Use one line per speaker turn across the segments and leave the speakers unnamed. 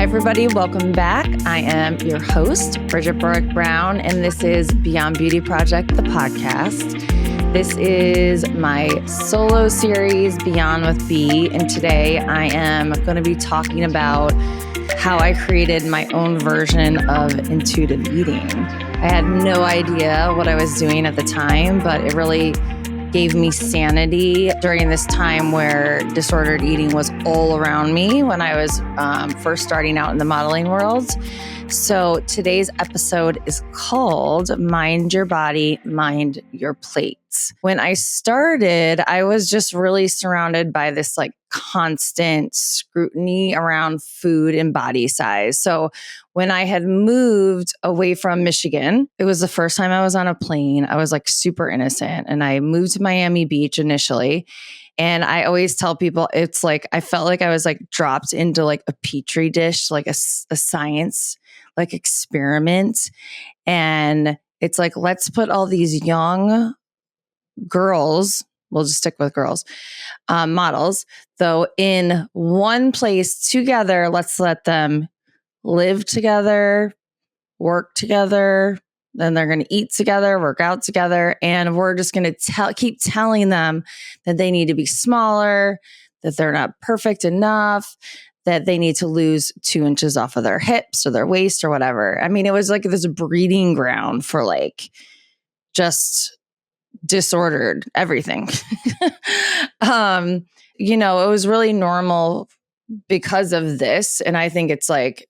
everybody. Welcome back. I am your host, Bridgett Brown, and this is Beyond Beauty Project, the podcast. This is my solo series, Beyond with B, and today I am going to be talking about how I created my own version of intuitive eating. I had no idea what I was doing at the time, but it really gave me sanity during this time where disordered eating was all around me when I was first starting out in the modeling world. So today's episode is called Mind Your Body, Mind Your Plates. When I started, I was just really surrounded by this like constant scrutiny around food and body size. So when I had moved away from Michigan, it was the first time I was on a plane. I was like super innocent and I moved to Miami Beach initially. And I always tell people it's like, I felt like I was like dropped into like a petri dish, like a science like experiment. And it's like, let's put all these young girls, we'll just stick with girls, models, though, in one place together. Let's let them live together, work together, then they're going to eat together, work out together. And we're just going to keep telling them that they need to be smaller, that they're not perfect enough, that they need to lose 2 inches off of their hips or their waist or whatever. I mean, it was like this breeding ground for like just disordered everything. It was really normal because of this. And I think it's like,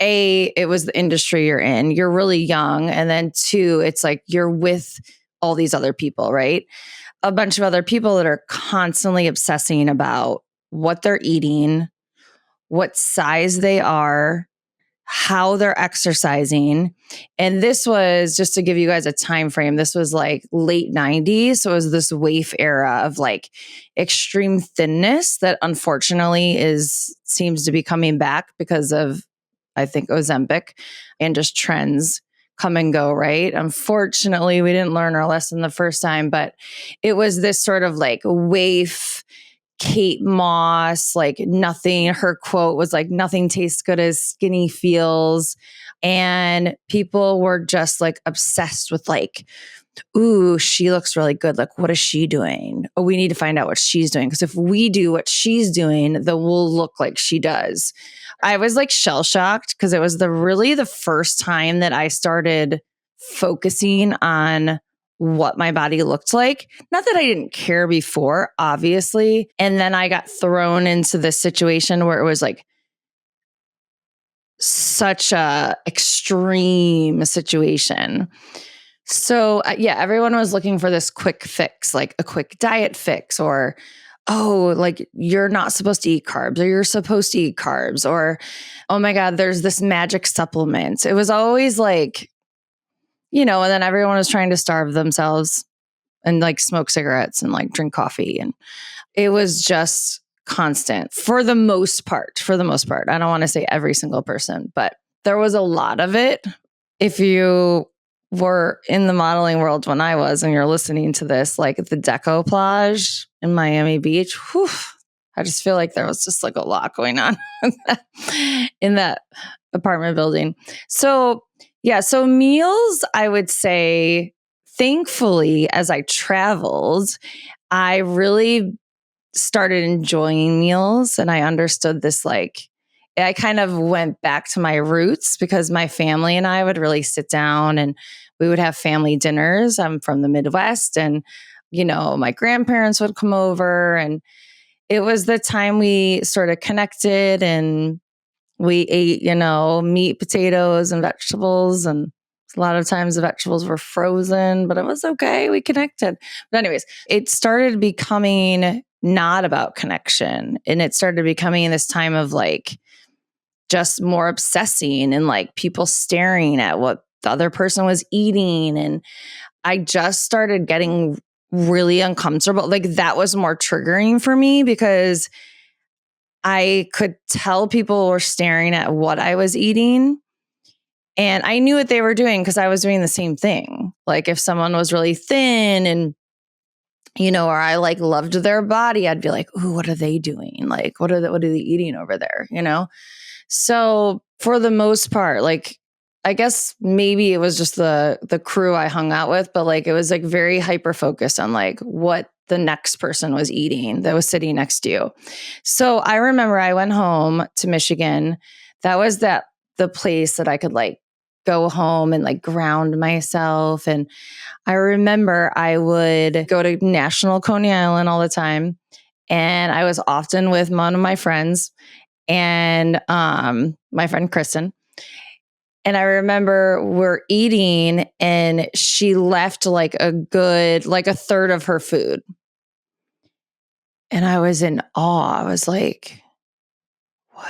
it was the industry you're in. You're really young. And then 2, it's like you're with all these other people, right? A bunch of other people that are constantly obsessing about what they're eating, what size they are, how they're exercising. And this was, just to give you guys a time frame, this was like late 90s. So it was this Waif era of like extreme thinness that unfortunately seems to be coming back because of, I think, Ozempic and just trends come and go, right? Unfortunately, we didn't learn our lesson the first time, but it was this sort of like waif, Kate Moss, like nothing, her quote was like, nothing tastes good as skinny feels. And people were just like obsessed with like, ooh, she looks really good. Like, what is she doing? Oh, we need to find out what she's doing. Because if we do what she's doing, then we'll look like she does. I was like shell shocked because it was really the first time that I started focusing on what my body looked like. Not that I didn't care before, obviously. And then I got thrown into this situation where it was like such a extreme situation. So everyone was looking for this quick fix, like a quick diet fix, or, oh, like you're not supposed to eat carbs, or you're supposed to eat carbs, or, oh my God, there's this magic supplement. It was always like, and then everyone was trying to starve themselves and like smoke cigarettes and like drink coffee. And it was just constant for the most part. I don't want to say every single person, but there was a lot of it. If you were in the modeling world when I was, and you're listening to this, like the decoupage in Miami Beach, I just feel like there was just like a lot going on in that apartment building. So meals, I would say, thankfully, as I traveled, I really started enjoying meals, and I understood this, like, I kind of went back to my roots because my family and I would really sit down and we would have family dinners. I'm from the Midwest, and, my grandparents would come over, and it was the time we sort of connected, and we ate, meat, potatoes, and vegetables. And a lot of times the vegetables were frozen, but it was okay. We connected. But anyways, it started becoming not about connection. And it started becoming this time of like just more obsessing and like people staring at what the other person was eating. And I just started getting really uncomfortable. Like that was more triggering for me because I could tell people were staring at what I was eating. And I knew what they were doing because I was doing the same thing. Like if someone was really thin and or I like loved their body, I'd be like, ooh, what are they doing? Like, what are they eating over there? So for the most part, like, I guess maybe it was just the crew I hung out with, but like, it was like very hyper focused on like what the next person was eating that was sitting next to you. So I remember I went home to Michigan. That was the place that I could like go home and like ground myself. And I remember I would go to National Coney Island all the time. And I was often with one of my friends and my friend Kristen. And I remember we're eating and she left like a third of her food. And I was in awe. I was like, what?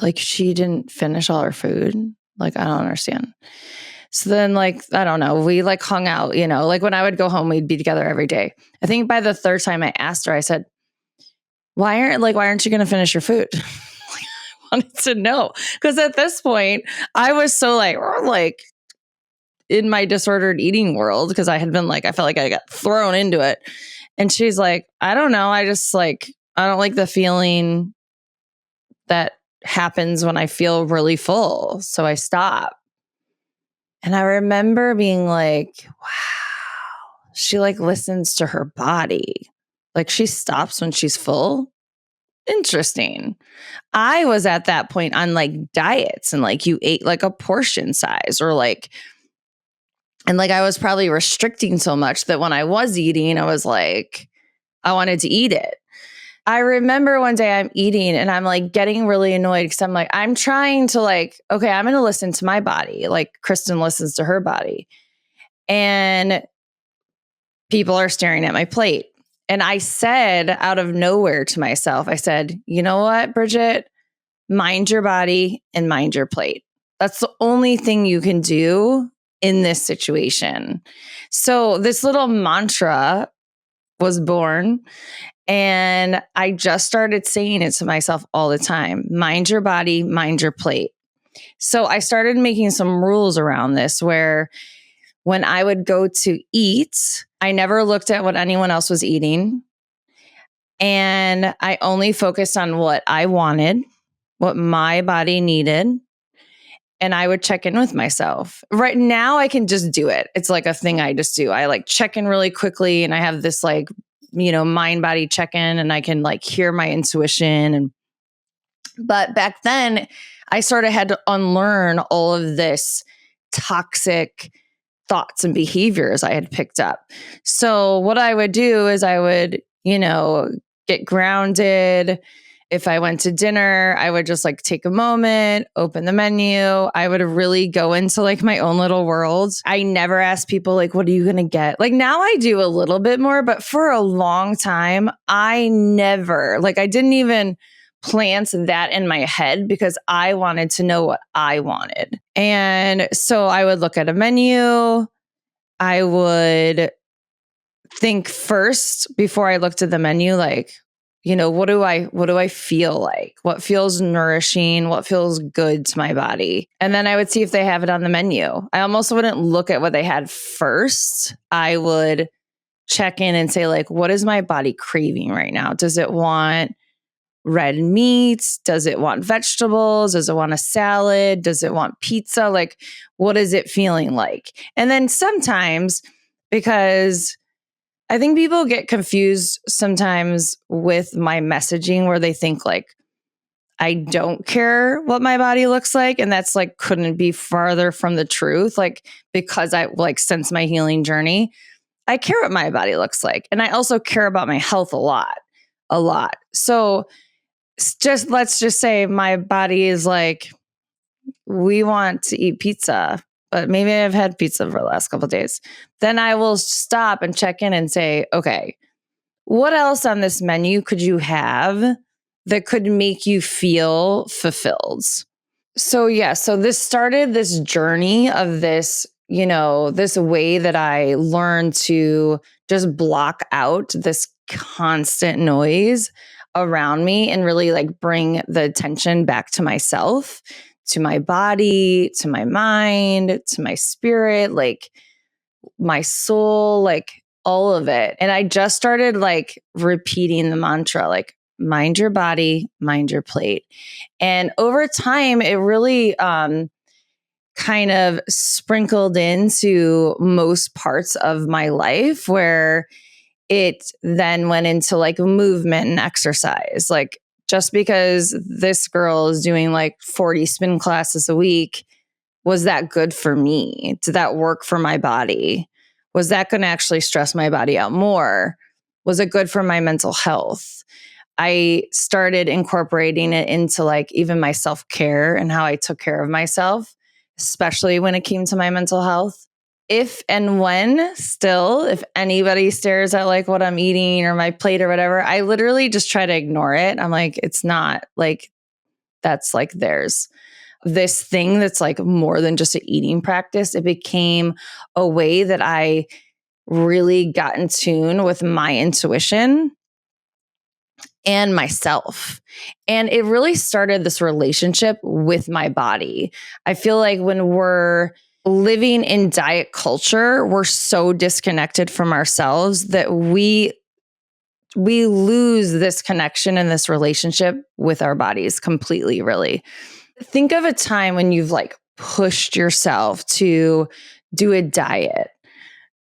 Like she didn't finish all her food? Like, I don't understand. So then like, I don't know, we like hung out, like when I would go home, we'd be together every day. I think by the third time I asked her, I said, why aren't you going to finish your food? I wanted to know. Because at this point, I was so like in my disordered eating world because I had been like, I felt like I got thrown into it. And she's like, I don't know. I just like, I don't like the feeling that happens when I feel really full. So I stop. And I remember being like, wow, she like listens to her body. Like she stops when she's full. Interesting. I was at that point on like diets and like you ate like a portion size or like, and like I was probably restricting so much that when I was eating, I was like, I wanted to eat it. I remember one day I'm eating and I'm like getting really annoyed because I'm like, I'm trying to like, okay, I'm going to listen to my body. Like Kristen listens to her body. And people are staring at my plate. And I said out of nowhere to myself, I said, you know what, Bridgett, mind your body and mind your plate. That's the only thing you can do in this situation. So this little mantra was born. And I just started saying it to myself all the time. Mind your body, mind your plate. So I started making some rules around this where when I would go to eat, I never looked at what anyone else was eating. And I only focused on what I wanted, what my body needed. And I would check in with myself. Right now, I can just do it. It's like a thing I just do. I like check in really quickly and I have this like, mind body check in and I can like hear my intuition. But back then, I sort of had to unlearn all of this toxic thoughts and behaviors I had picked up. So what I would do is I would, get grounded. If I went to dinner, I would just like take a moment, open the menu. I would really go into like my own little world. I never asked people like, what are you going to get? Like now I do a little bit more, but for a long time, I didn't even plant that in my head because I wanted to know what I wanted. And so I would look at a menu. I would think first before I looked at the menu, like, what do I feel like? What feels nourishing? What feels good to my body? And then I would see if they have it on the menu. I almost wouldn't look at what they had first. I would check in and say like, what is my body craving right now? Does it want red meats? Does it want vegetables? Does it want a salad? Does it want pizza? Like, what is it feeling like? And then sometimes, because I think people get confused sometimes with my messaging where they think like, I don't care what my body looks like. And that's like, couldn't be farther from the truth. Like, because I like since my healing journey, I care what my body looks like. And I also care about my health a lot. So let's just say my body is like, we want to eat pizza, but maybe I've had pizza for the last couple of days. Then I will stop and check in and say, okay, what else on this menu could you have that could make you feel fulfilled? So this started this journey of this, this way that I learned to just block out this constant noise around me and really like bring the attention back to myself, to my body, to my mind, to my spirit, like my soul, like all of it. And I just started like repeating the mantra, like mind your body, mind your plate. And over time, it really kind of sprinkled into most parts of my life where it then went into like movement and exercise. Like just because this girl is doing like 40 spin classes a week, was that good for me? Did that work for my body? Was that going to actually stress my body out more? Was it good for my mental health? I started incorporating it into like even my self-care and how I took care of myself, especially when it came to my mental health. If and when still, if anybody stares at like what I'm eating or my plate or whatever, I literally just try to ignore it. I'm like, it's not like that's like theirs. This thing that's like more than just an eating practice. It became a way that I really got in tune with my intuition and myself. And it really started this relationship with my body. I feel like when we're living in diet culture, we're so disconnected from ourselves that we lose this connection and this relationship with our bodies completely, really. Think of a time when you've like pushed yourself to do a diet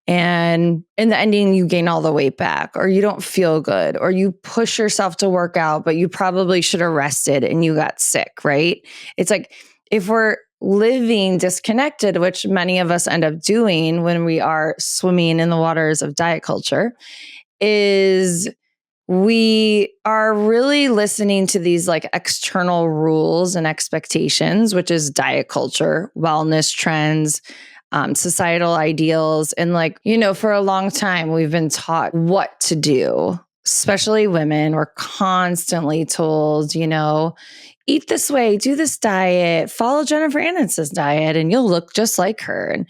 and in the ending you gain all the weight back, or you don't feel good, or you push yourself to work out but you probably should have rested and you got sick, right? It's like if we're living disconnected, which many of us end up doing when we are swimming in the waters of diet culture, is we are really listening to these like external rules and expectations, which is diet culture, wellness trends, societal ideals. And like, for a long time, we've been taught what to do, especially women. We're constantly told, eat this way, do this diet, follow Jennifer Aniston's diet, and you'll look just like her. And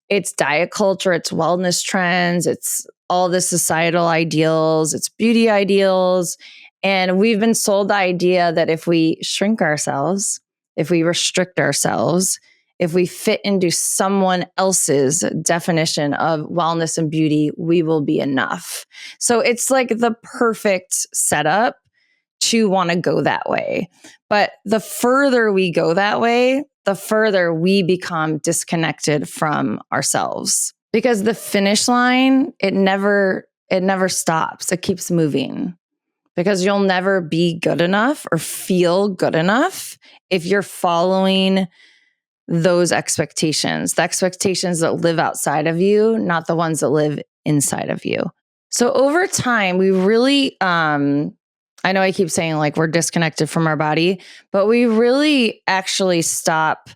it's diet culture, it's wellness trends, it's all the societal ideals, it's beauty ideals. And we've been sold the idea that if we shrink ourselves, if we restrict ourselves, if we fit into someone else's definition of wellness and beauty, we will be enough. So it's like the perfect setup to want to go that way. But the further we go that way, the further we become disconnected from ourselves. Because the finish line, it never stops. It keeps moving. Because you'll never be good enough or feel good enough if you're following those expectations, the expectations that live outside of you, not the ones that live inside of you. So over time, we really, I know I keep saying like we're disconnected from our body, but we really actually stop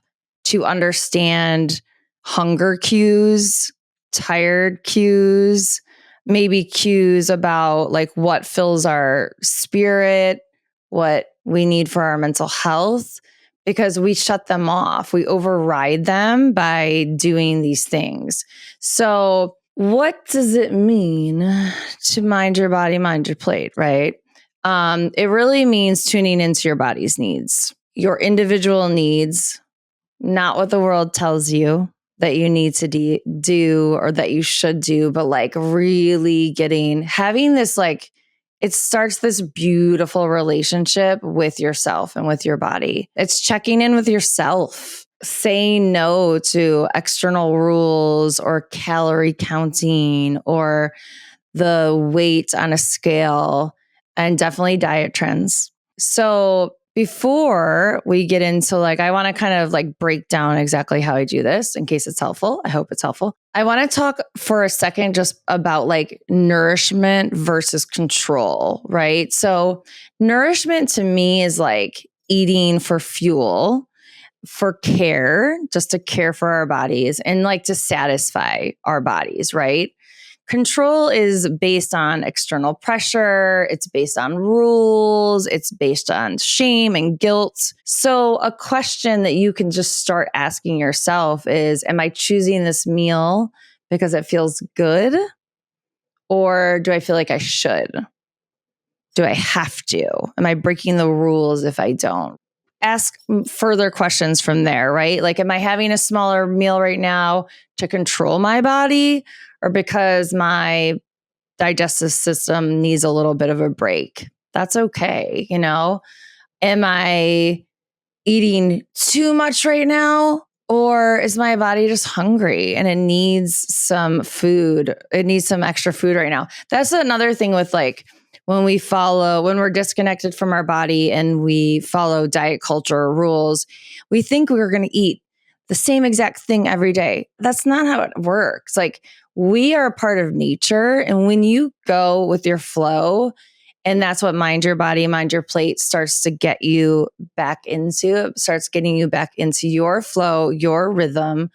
to understand hunger cues, tired cues, maybe cues about like what fills our spirit, what we need for our mental health, because we shut them off. We override them by doing these things. So what does it mean to mind your body, mind your plate, right? It really means tuning into your body's needs, your individual needs, not what the world tells you that you need to do or that you should do, but like really having this like, it starts this beautiful relationship with yourself and with your body. It's checking in with yourself, saying no to external rules or calorie counting or the weight on a scale, and definitely diet trends. So before we get into like, I want to kind of like break down exactly how I do this in case it's helpful. I hope it's helpful. I want to talk for a second just about like nourishment versus control, right? So nourishment to me is like eating for fuel, for care, just to care for our bodies and like to satisfy our bodies, right? Control is based on external pressure. It's based on rules. It's based on shame and guilt. So a question that you can just start asking yourself is, am I choosing this meal because it feels good? Or do I feel like I should? Do I have to? Am I breaking the rules if I don't? ask further questions from there, right? Like, am I having a smaller meal right now to control my body or because my digestive system needs a little bit of a break? That's okay. Am I eating too much right now? Or is my body just hungry and it needs some food? It needs some extra food right now. That's another thing with like when we're disconnected from our body and we follow diet culture or rules, we think we're going to eat the same exact thing every day. That's not how it works. Like we are a part of nature. And when you go with your flow, and that's what Mind Your Body, Mind Your Plate starts to get you back into. It starts getting you back into your flow, your rhythm,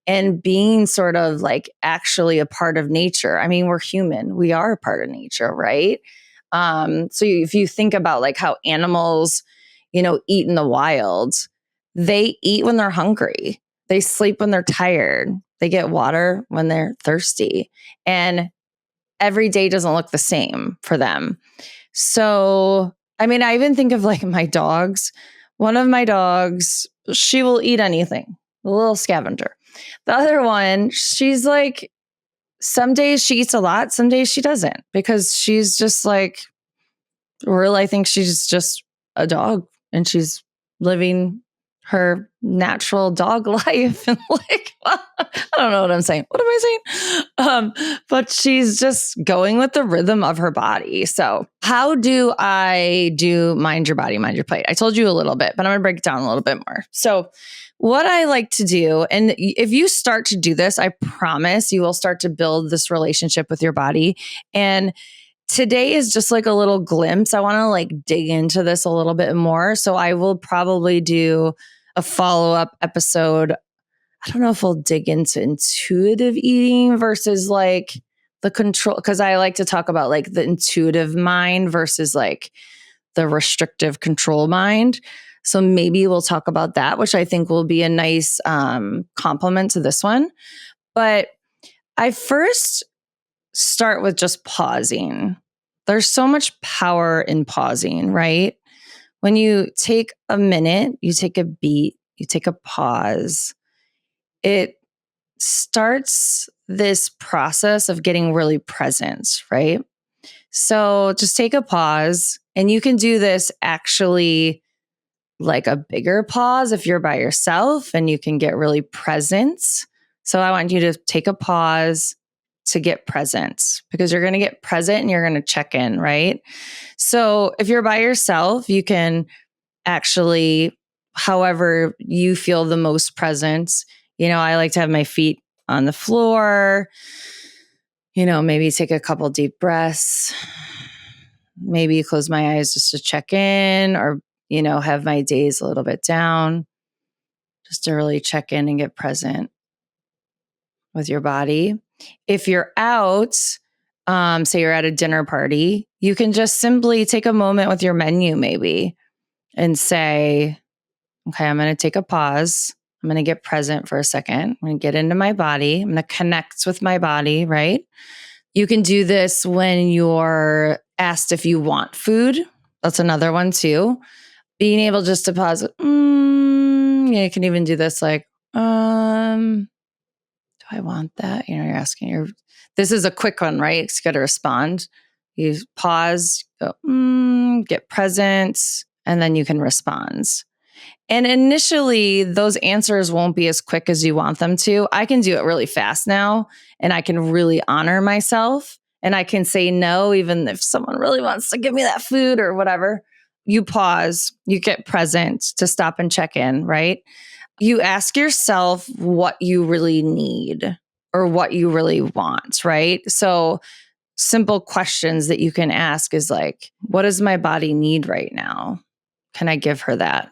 and being sort of like actually a part of nature. I mean, we're human. We are a part of nature, right? So if you think about like how animals, eat in the wild, they eat when they're hungry. They sleep when they're tired. They get water when they're thirsty. And every day doesn't look the same for them. So, I mean, I even think of like my dogs. One of my dogs, she will eat anything, a little scavenger. The other one, she's like, some days she eats a lot, some days she doesn't, because she's just like, really, I think she's just a dog and she's living her natural dog life. And like, I don't know what I'm saying. What am I saying? But she's just going with the rhythm of her body. So how do I do Mind Your Body, Mind Your Plate? I told you a little bit, but I'm going to break it down a little bit more. So what I like to do, and if you start to do this, I promise you will start to build this relationship with your body. And today is just like a little glimpse. I want to like dig into this a little bit more. So I will probably do a follow-up episode. I don't know if we'll dig into intuitive eating versus like the control, because I like to talk about like the intuitive mind versus like the restrictive control mind. So maybe we'll talk about that, which I think will be a nice complement to this one. But I first start with just pausing. There's so much power in pausing, right? When you take a minute, you take a beat, you take a pause, it starts this process of getting really present, right? So just take a pause, and you can do this actually like a bigger pause if you're by yourself and you can get really present. So I want you to take a pause to get present, because you're going to get present and you're going to check in, right? So if you're by yourself, you can actually, however you feel the most present, I like to have my feet on the floor, maybe take a couple deep breaths, maybe close my eyes just to check in, or, have my gaze a little bit down just to really check in and get present with your body. If you're out, say you're at a dinner party, you can just simply take a moment with your menu maybe and say, okay, I'm going to take a pause. I'm going to get present for a second. I'm going to get into my body. I'm going to connect with my body, right? You can do this when you're asked if you want food. That's another one too. Being able just to pause. You can even do this like, do I want that? You're asking this is a quick one, right? It's got to respond. You pause, go, get present, and then you can respond. And initially, those answers won't be as quick as you want them to. I can do it really fast now, and I can really honor myself, and I can say no, even if someone really wants to give me that food or whatever. You pause, you get present to stop and check in, right? You ask yourself what you really need or what you really want, right? So simple questions that you can ask is like, what does my body need right now? Can I give her that?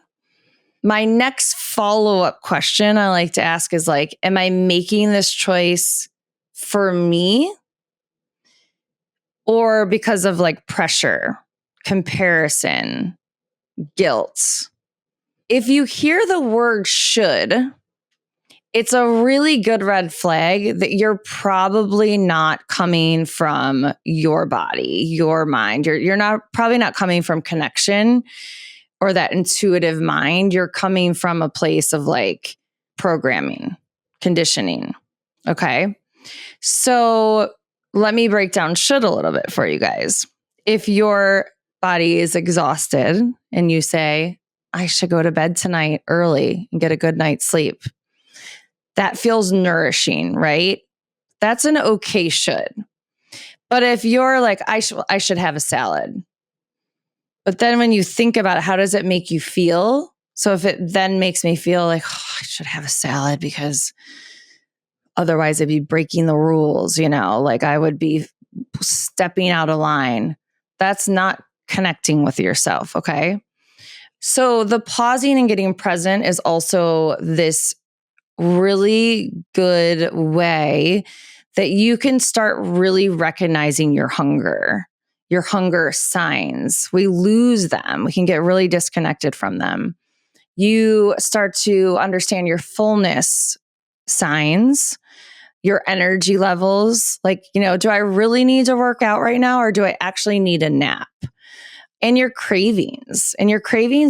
My next follow-up question I like to ask is like, am I making this choice for me or because of like pressure, comparison, guilt? If you hear the word should, it's a really good red flag that you're probably not coming from your body, your mind. You're not probably not coming from connection. or that intuitive mind, you're coming from a place of like programming, conditioning. Okay. So let me break down should a little bit for you guys. If your body is exhausted and you say, I should go to bed tonight early and get a good night's sleep, that feels nourishing, right? That's an okay should. But if you're like, I should have a salad. But then when you think about it, how does it make you feel? So if it then makes me feel like, oh, I should have a salad because otherwise I'd be breaking the rules, like I would be stepping out of line. That's not connecting with yourself. Okay. So the pausing and getting present is also this really good way that you can start really recognizing your hunger signs. We lose them. We can get really disconnected from them. You start to understand your fullness signs, your energy levels. Like, do I really need to work out right now, or do I actually need a nap? And your cravings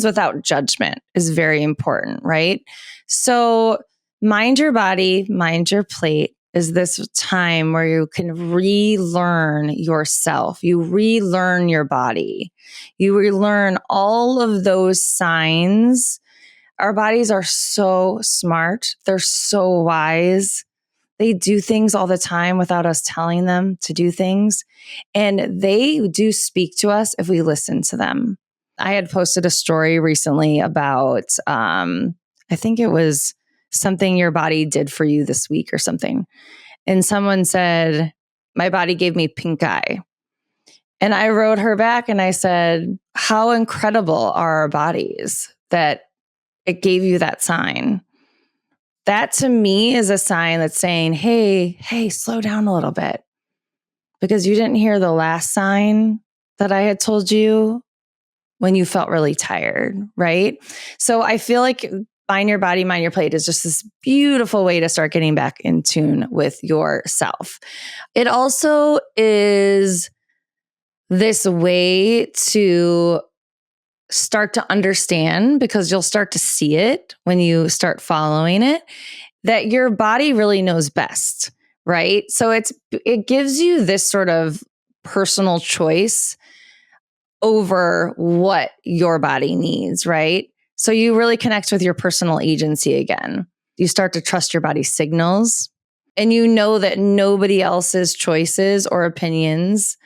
without judgment is very important, right? So mind your body, mind your plate is this time where you can relearn yourself. You relearn your body. You relearn all of those signs. Our bodies are so smart. They're so wise. They do things all the time without us telling them to do things. And they do speak to us if we listen to them. I had posted a story recently about, I think it was something your body did for you this week or something. And someone said, my body gave me pink eye. And I wrote her back and I said, how incredible are our bodies that it gave you that sign. That to me is a sign that's saying, hey, slow down a little bit, because you didn't hear the last sign that I had told you when you felt really tired, right? So I feel like mind your body, mind your plate is just this beautiful way to start getting back in tune with yourself. It also is this way to start to understand, because you'll start to see it when you start following it, that your body really knows best, right? So it gives you this sort of personal choice over what your body needs, right? So you really connect with your personal agency again. You start to trust your body's signals, and you know that nobody else's choices or opinions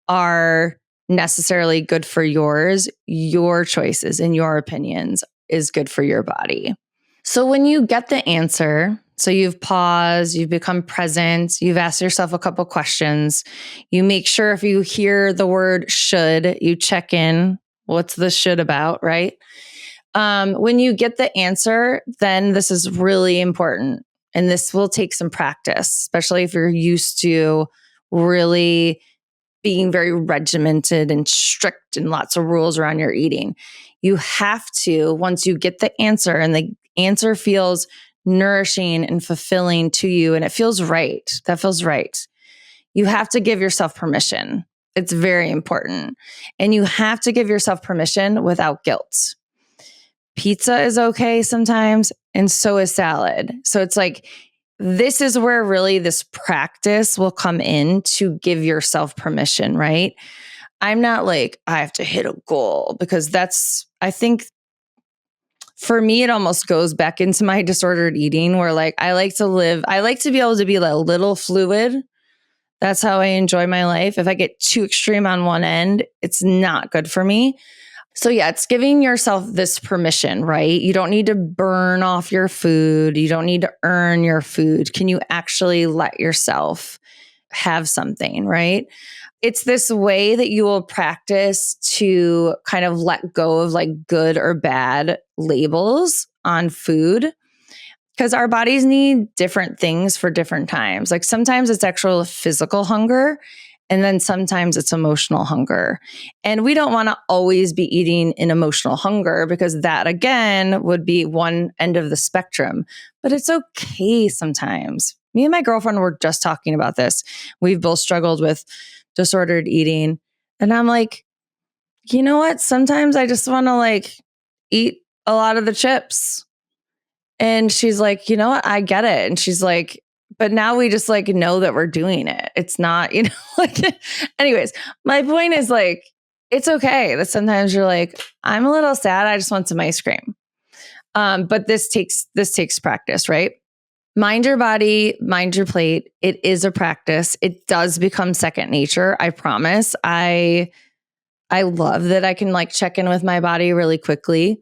are necessarily good for yours. Your choices and your opinions is good for your body. So when you get the answer, so you've paused, you've become present, you've asked yourself a couple questions, you make sure if you hear the word should, you check in. What's the should about, right? When you get the answer, then this is really important. And this will take some practice, especially if you're used to really being very regimented and strict and lots of rules around your eating. You have to, once you get the answer and the answer feels nourishing and fulfilling to you and it feels right, that feels right, you have to give yourself permission. It's very important. And you have to give yourself permission without guilt. Pizza is okay sometimes, and so is salad. So it's like, this is where really this practice will come in to give yourself permission, right? I'm not like, I have to hit a goal, because I think for me, it almost goes back into my disordered eating, where like, I like to be able to be a little fluid. That's how I enjoy my life. If I get too extreme on one end, it's not good for me. So yeah, it's giving yourself this permission, right? You don't need to burn off your food. You don't need to earn your food. Can you actually let yourself have something, right? It's this way that you will practice to kind of let go of like good or bad labels on food, because our bodies need different things for different times. Like sometimes it's actual physical hunger, and then sometimes it's emotional hunger. And we don't want to always be eating in emotional hunger, because that again would be one end of the spectrum. But it's okay sometimes. Me and my girlfriend were just talking about this. We've both struggled with disordered eating. And I'm like, you know what? Sometimes I just want to eat a lot of the chips. And she's like, you know what? I get it. And she's like, but now we just like know that we're doing it. It's not, like, anyways, my point is like, it's okay that sometimes you're like, I'm a little sad. I just want some ice cream. But this takes practice, right? Mind your body, mind your plate. It is a practice. It does become second nature. I promise. I love that I can like check in with my body really quickly.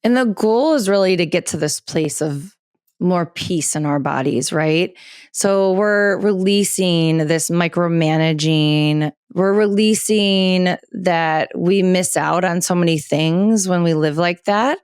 And the goal is really to get to this place of more peace in our bodies, right? So we're releasing this micromanaging. We're releasing that we miss out on so many things when we live like that.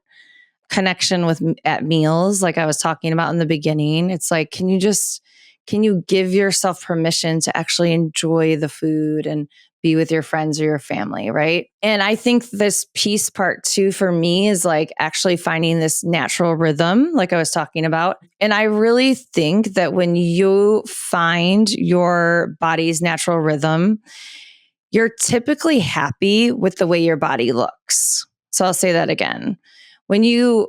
Connection with at meals, like I was talking about in the beginning. It's like, can you give yourself permission to actually enjoy the food and be with your friends or your family, right? And I think this piece part too for me is like actually finding this natural rhythm, like I was talking about. And I really think that when you find your body's natural rhythm, you're typically happy with the way your body looks. So I'll say that again. When you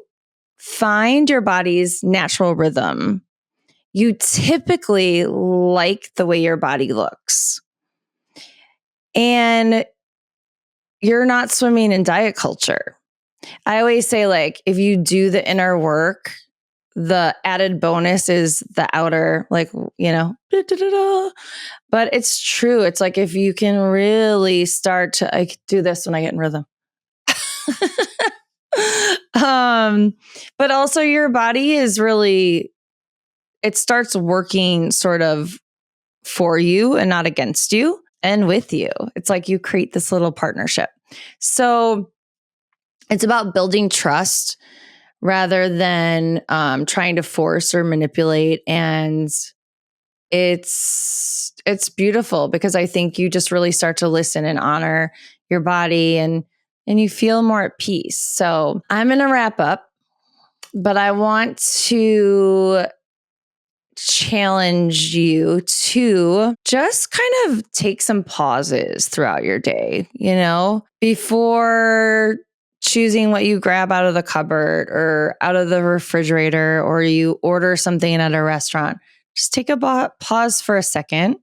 find your body's natural rhythm, you typically like the way your body looks. And you're not swimming in diet culture. I always say, like, if you do the inner work, the added bonus is the outer, like, but it's true. It's like, if you can really start to, I do this when I get in rhythm. But also your body is really, it starts working sort of for you and not against you and with you. It's like you create this little partnership. So it's about building trust rather than trying to force or manipulate. And it's beautiful because I think you just really start to listen and honor your body and you feel more at peace. So I'm going to wrap up, but I want to challenge you to just kind of take some pauses throughout your day, before choosing what you grab out of the cupboard or out of the refrigerator, or you order something at a restaurant. Just take a pause for a second,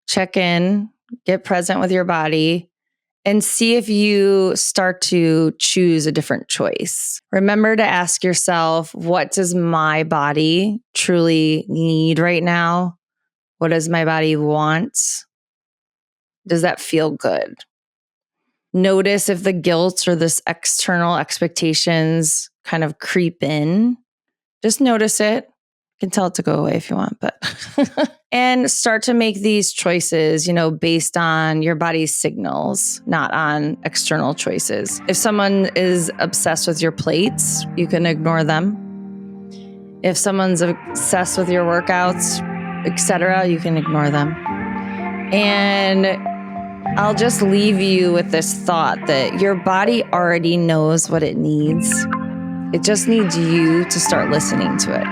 check in, get present with your body, and see if you start to choose a different choice. Remember to ask yourself, what does my body truly need right now? What does my body want? Does that feel good? Notice if the guilt or this external expectations kind of creep in. Just notice it. You can tell it to go away if you want, but and start to make these choices, based on your body's signals, not on external choices. If someone is obsessed with your plates, you can ignore them. If someone's obsessed with your workouts, etc., you can ignore them. And I'll just leave you with this thought that your body already knows what it needs. It just needs you to start listening to it.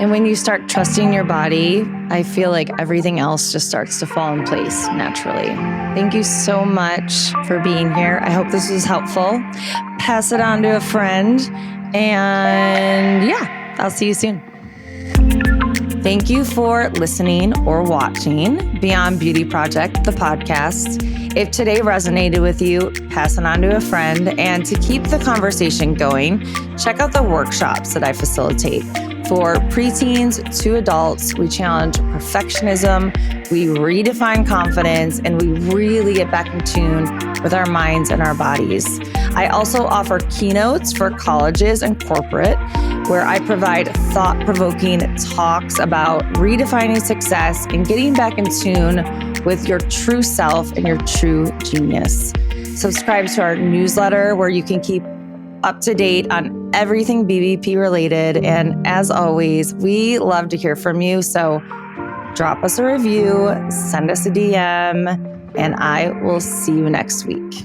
And when you start trusting your body, I feel like everything else just starts to fall in place naturally. Thank you so much for being here. I hope this was helpful. Pass it on to a friend. And yeah, I'll see you soon. Thank you for listening or watching Beyond Beauty Project, the podcast. If today resonated with you, pass it on to a friend. And to keep the conversation going, check out the workshops that I facilitate. For preteens to adults, we challenge perfectionism, we redefine confidence, and we really get back in tune with our minds and our bodies. I also offer keynotes for colleges and corporate, where I provide thought-provoking talks about redefining success and getting back in tune with your true self and your true genius. Subscribe to our newsletter where you can keep up to date on everything BBP related. And as always, we love to hear from you. So drop us a review, send us a DM, and I will see you next week.